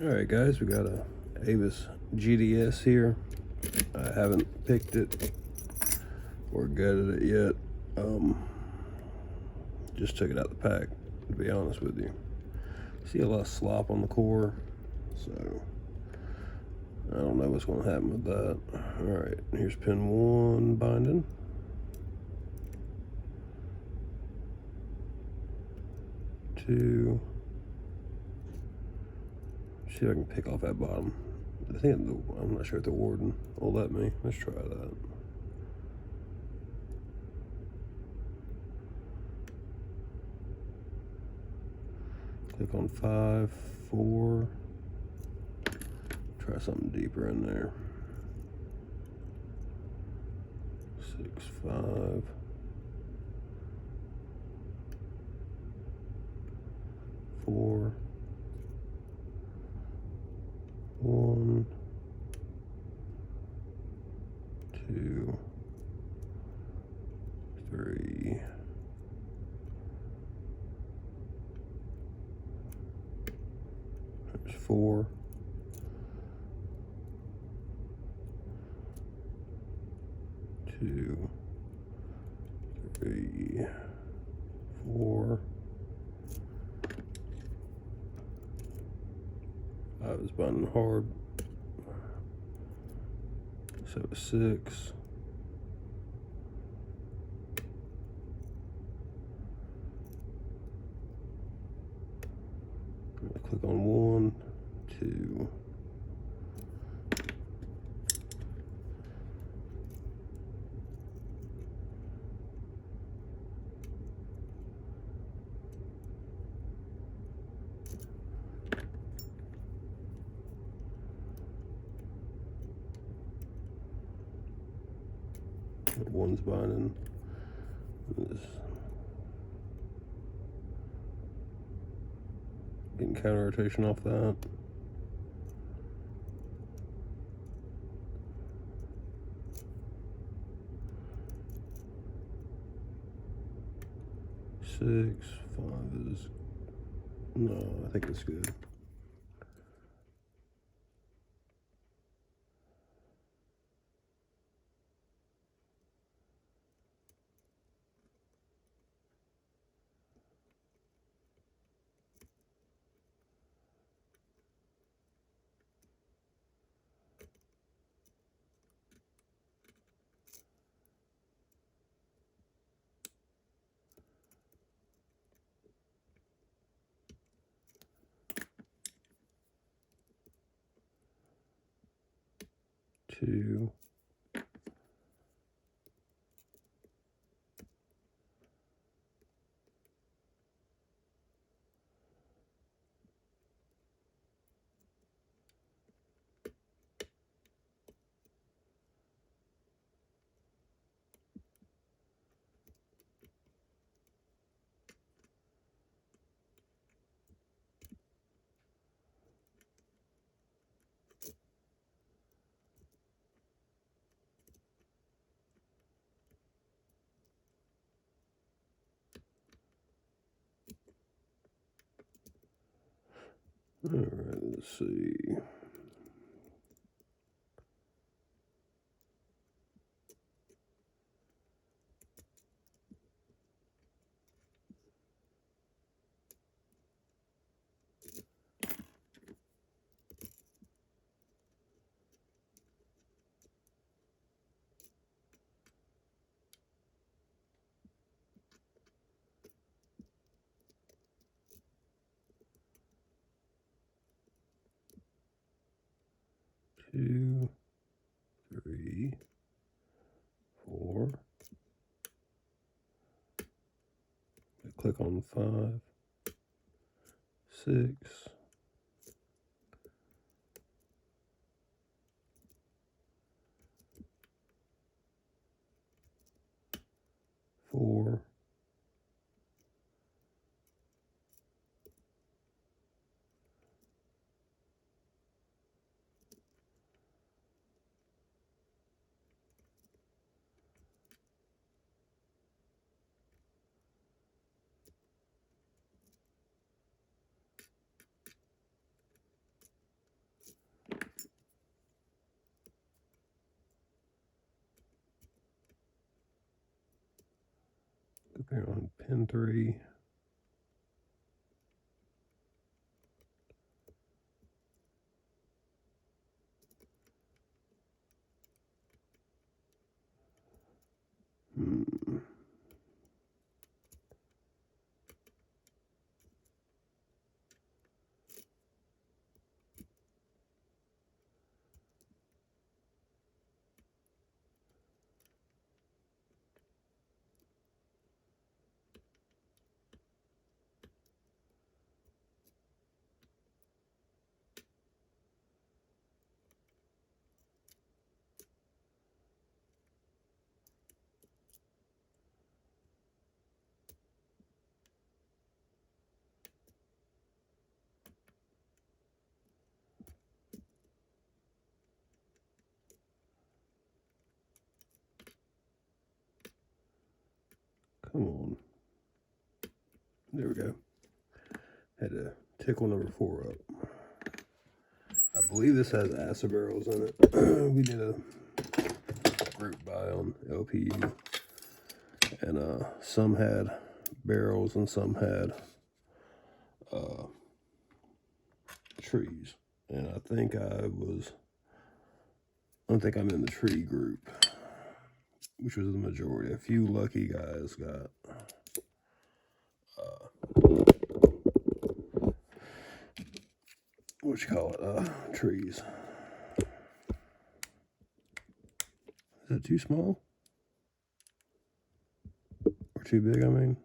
Alright guys, we got a Avis GDS here. I haven't picked it or gutted it yet. Just took it out the pack, to be honest with you. See a lot of slop on the core, so I don't know what's going to happen with that. Alright, here's pin 1 binding. Two. See if I can pick off that bottom. I think I'm not sure if the warden will let me. Let's try that. Click on 5, 4. Try something deeper in there. 6, 5. 4. 1, 2, 3. There's 4. 2, 3, 4. 5 is binding hard. So 6. I'm gonna click on 1, 2. One's binding. Getting counter rotation off that. Six, 5 is no, I think it's good. Two. All right, let's see. Two, 3, 4. Click on 5, 6. 4. Here on pin 3. Come on. There we go. Had to tickle number 4 up. I believe this has acid barrels in it. We did a group buy on LPU. And some had barrels and some had trees. And I think I'm in the tree group, which was the majority. A few lucky guys got trees. Is that too small? Or too big, I mean?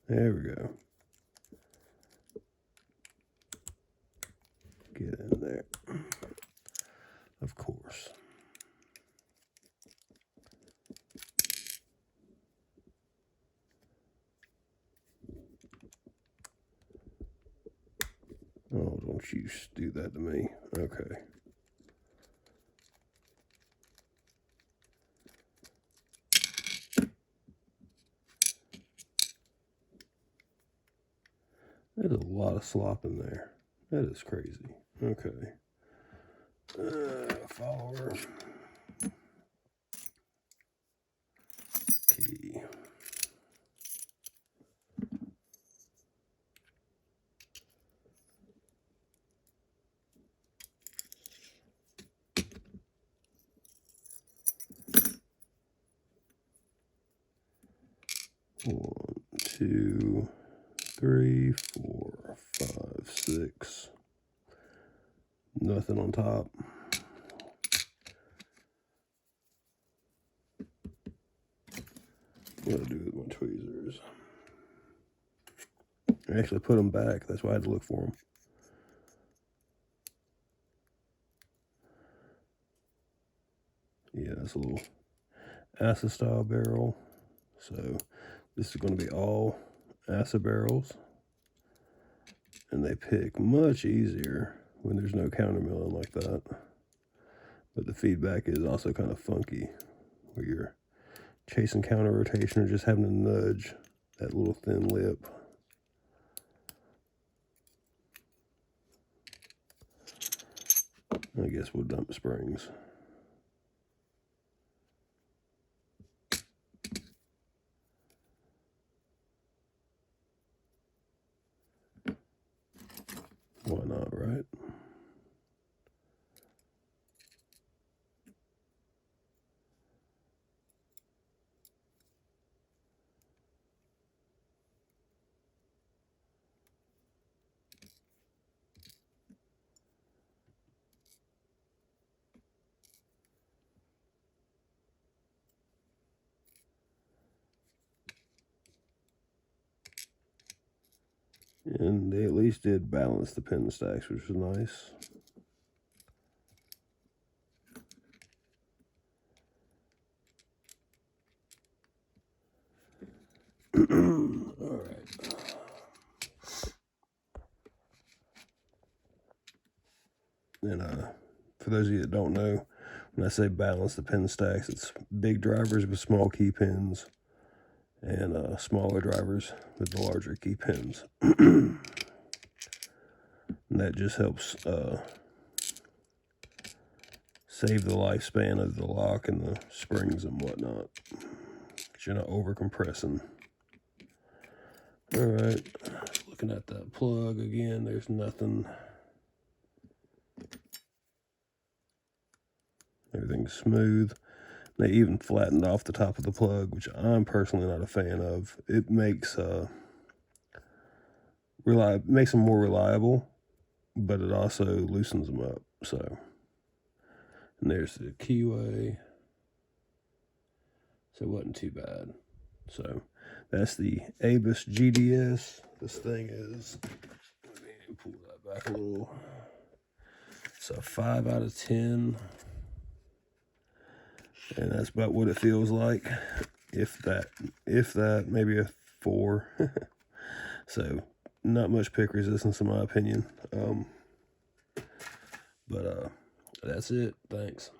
There we go. Get in there. Of course. Oh, don't you do that to me. Okay. There's a lot of slop in there. That is crazy. Okay. Follower. Key. One, 2, 3, 4, 5, 6. Nothing on top. What do I do with my tweezers? I actually put them back. That's why I had to look for them. Yeah, it's a little acid style barrel. So this is going to be all acid barrels. And they pick much easier when there's no counter milling like that. But the feedback is also kind of funky, where you're chasing counter rotation or just having to nudge that little thin lip. I guess we'll dump springs. Why not, right? And they at least did balance the pin stacks, which was nice. All right. And for those of you that don't know, when I say balance the pin stacks, it's big drivers with small key pins and smaller drivers with the larger key pins. And that just helps save the lifespan of the lock and the springs and whatnot, because you're not over compressing. All right, looking at that plug again, there's nothing. Everything's smooth. They even flattened off the top of the plug, which I'm personally not a fan of. It makes makes them more reliable, but it also loosens them up. So, and there's the keyway. So it wasn't too bad. So that's the Abus GDS. This thing is, let me pull that back a little. It's a 5 out of 10. And that's about what it feels like. If that, maybe a 4. So not much pick resistance in my opinion. But that's it. Thanks.